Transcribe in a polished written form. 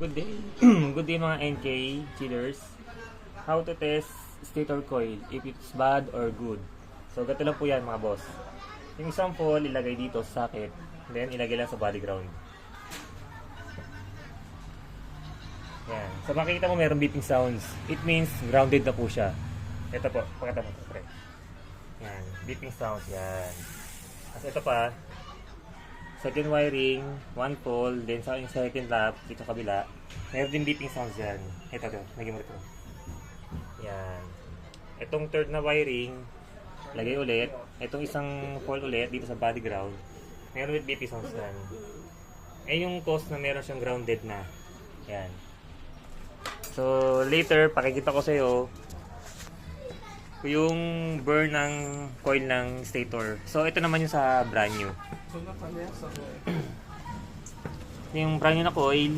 Good day. Good day mga NK chillers. How to test stator coil if it's bad or good. So ganito lang po yan mga boss. Yung example, ilagay dito sa socket. Then ilagay lang sa body ground. Yan. So makikita mo meron beeping sounds. It means grounded na po siya. Ito po. Pakita mo ito. Pre. Yan. Beeping sounds. Yan. As ito pa. Second wiring, one pole, then sa yung second lap, dito kabila, meron din beeping sounds yan. Ito, lagyan mo ito. Yan. Itong third na wiring, lagay ulit. Itong isang pole ulit, dito sa body ground, meron ulit beeping sounds yan. Eh yung cause na meron siyang grounded na. Yan. So, later, pakikita ko sa iyo yung burn ng coil ng stator. So, ito naman yung sa brand new. Yung brand new na coil,